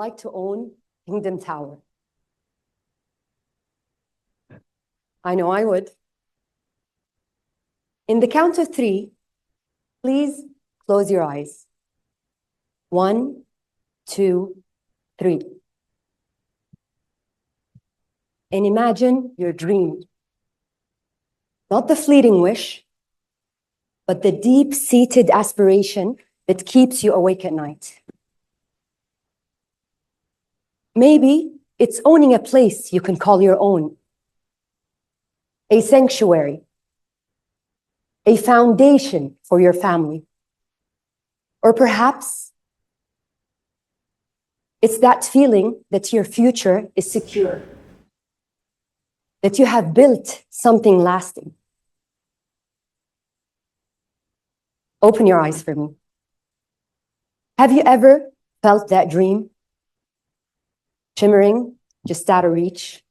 like to own Kingdom Tower. I know I would. In the count of 3, please close your eyes. 1, 2, 3. And imagine your dream. Not the fleeting wish, but the deep-seated aspiration that keeps you awake at night. Maybe it's owning a place you can call your own, a sanctuary, a foundation for your family. Or perhaps it's that feeling that your future is secure, that you have built something lasting. Open your eyes for me. Have you ever felt that dream? Shimmering just out of reach,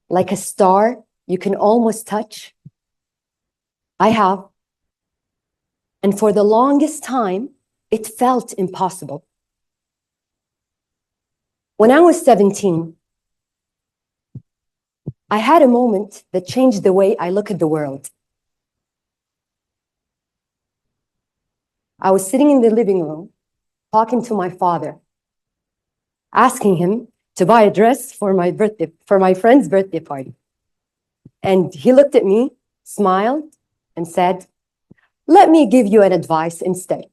like a star you can almost touch? I have. And for the longest time, it felt impossible. When I was 17, I had a moment that changed the way I look at the world. I was sitting in the living room, talking to my father, asking him to buy a dress for my friend's birthday party. And he looked at me, smiled, and said, "Let me give you an advice instead.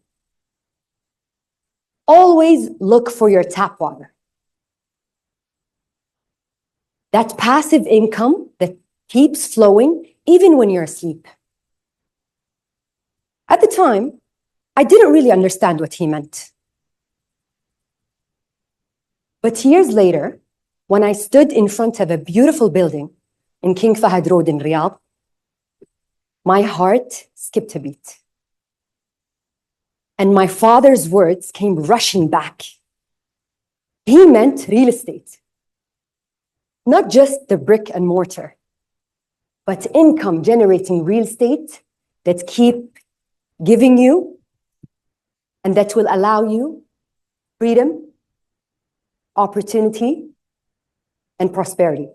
Always look for your tap water. That passive income that keeps flowing even when you're asleep." At the time, I didn't really understand what he meant. But years later, when I stood in front of a beautiful building in King Fahd Road in Riyadh, my heart skipped a beat. And my father's words came rushing back. He meant real estate. Not just the brick and mortar, but income generating real estate that keep giving you and that will allow you freedom, opportunity, and prosperity.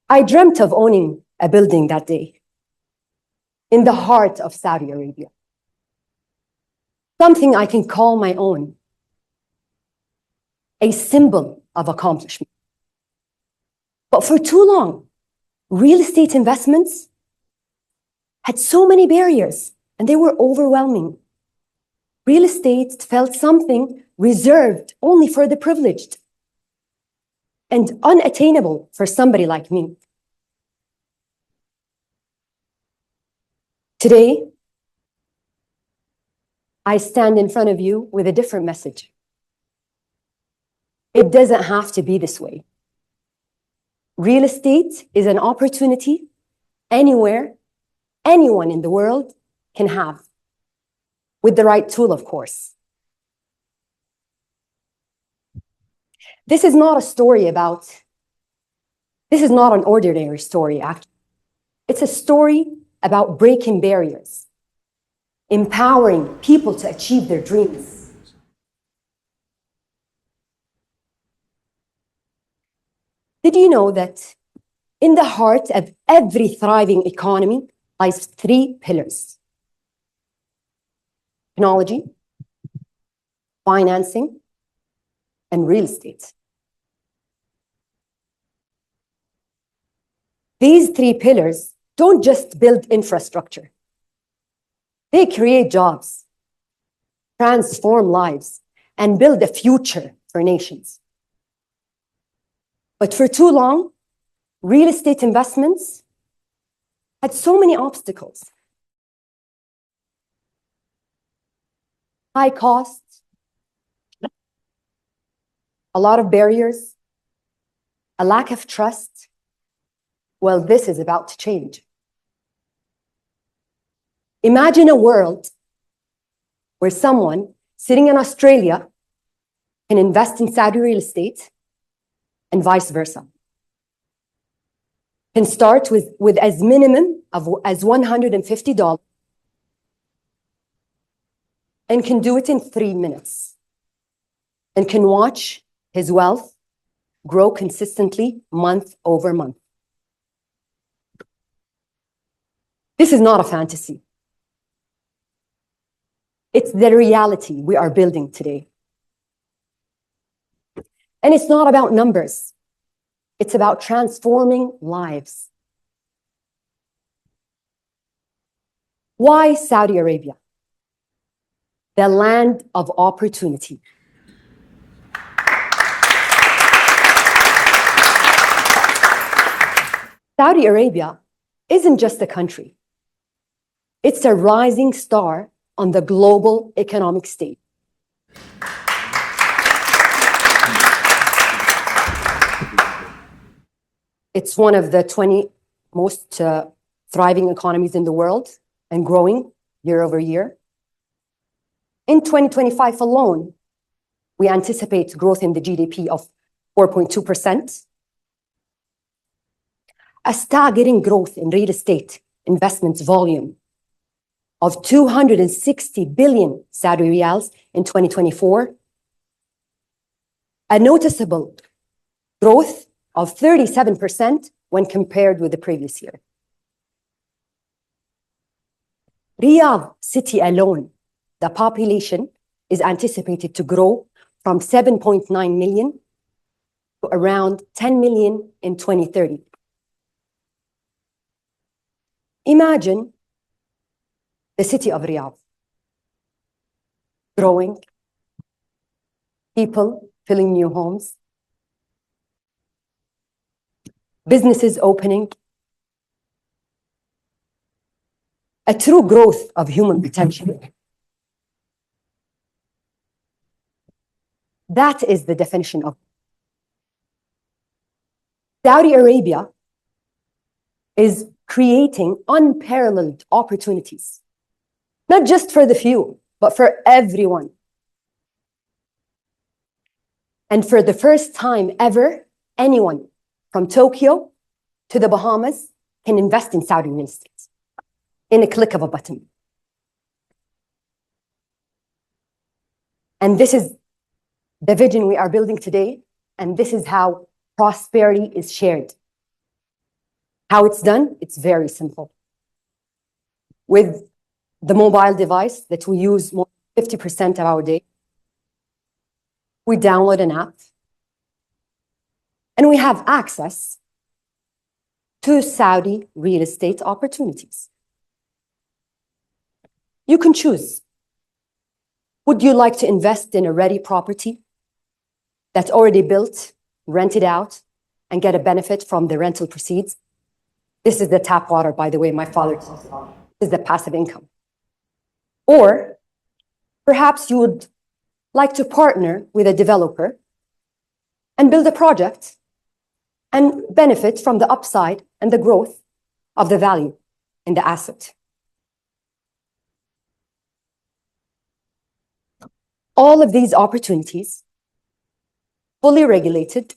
I dreamt of owning a building that day in the heart of Saudi Arabia. Something I can call my own, a symbol of accomplishment. But for too long, real estate investments had so many barriers and they were overwhelming. Real estate felt something reserved only for the privileged and unattainable for somebody like me. Today, I stand in front of you with a different message. It doesn't have to be this way. Real estate is an opportunity anywhere, anyone in the world can have, with the right tool, of course. This is not an ordinary story, actually. It's a story about breaking barriers, empowering people to achieve their dreams. Did you know that in the heart of every thriving economy lies 3 pillars? Technology, financing, and real estate. These 3 pillars don't just build infrastructure. They create jobs, transform lives, and build a future for nations. But for too long, real estate investments had so many obstacles. High costs, a lot of barriers, a lack of trust. Well, this is about to change. Imagine a world where someone sitting in Australia can invest in Saudi real estate and vice versa. Can start with as minimum as $150 and can do it in 3 minutes. and can watch his wealth grow consistently month over month. This is not a fantasy. It's the reality we are building today. And it's not about numbers. It's about transforming lives. Why Saudi Arabia? The land of opportunity. Saudi Arabia isn't just a country. It's a rising star on the global economic stage. It's one of the 20 most thriving economies in the world and growing year over year. In 2025 alone, we anticipate growth in the GDP of 4.2%. A staggering growth in real estate investments volume of 260 billion Saudi riyals in 2024. A noticeable growth of 37% when compared with the previous year. Riyadh city alone, the population is anticipated to grow from 7.9 million to around 10 million in 2030. Imagine the city of Riyadh growing, people filling new homes, businesses opening, a true growth of human potential. That is the definition of Saudi Arabia is creating unparalleled opportunities, not just for the few, but for everyone. And for the first time ever, anyone from Tokyo to the Bahamas can invest in Saudi real estate in a click of a button. And this is the vision we are building today, and this is how prosperity is shared. How it's done? It's very simple. With the mobile device that we use more than 50% of our day, we download an app, and we have access to Saudi real estate opportunities. You can choose. Would you like to invest in a ready property that's already built, rented out, and get a benefit from the rental proceeds? This is the tap water, by the way, my father talks about. This is the passive income. Or perhaps you would like to partner with a developer and build a project and benefit from the upside and the growth of the value in the asset. All of these opportunities, fully regulated,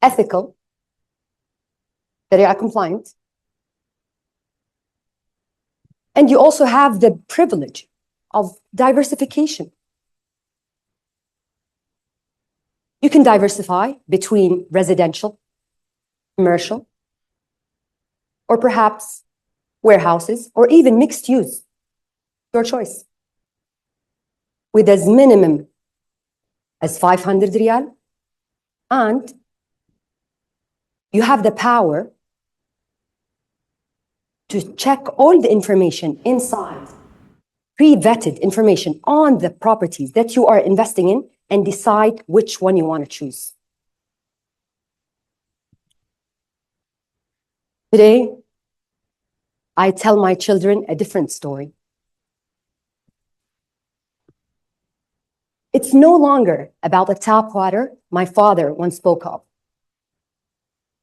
ethical, Sharia compliant, and you also have the privilege of diversification. You can diversify between residential, commercial, or perhaps warehouses, or even mixed use. Your choice. With as minimum as 500 riyal, and you have the power to check all the information inside, pre-vetted information on the properties that you are investing in, and decide which one you want to choose. Today, I tell my children a different story. It's no longer about the tap water my father once spoke of.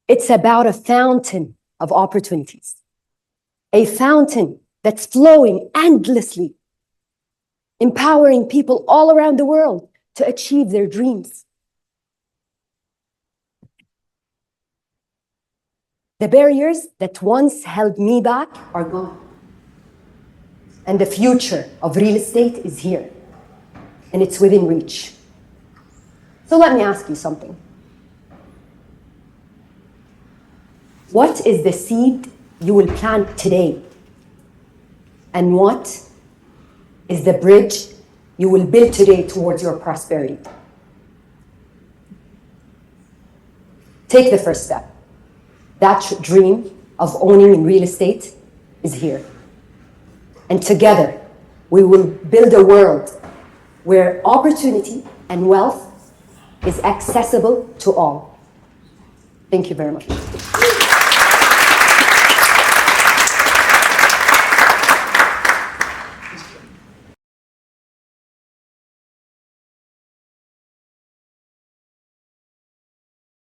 It's about a fountain of opportunities. A fountain that's flowing endlessly, empowering people all around the world to achieve their dreams. The barriers that once held me back are gone. And the future of real estate is here. and it's within reach. So let me ask you something. What is the seed you will plant today? And what is the bridge you will build today towards your prosperity? Take the first step. That dream of owning in real estate is here. And together, we will build a world where opportunity and wealth is accessible to all. Thank you very much.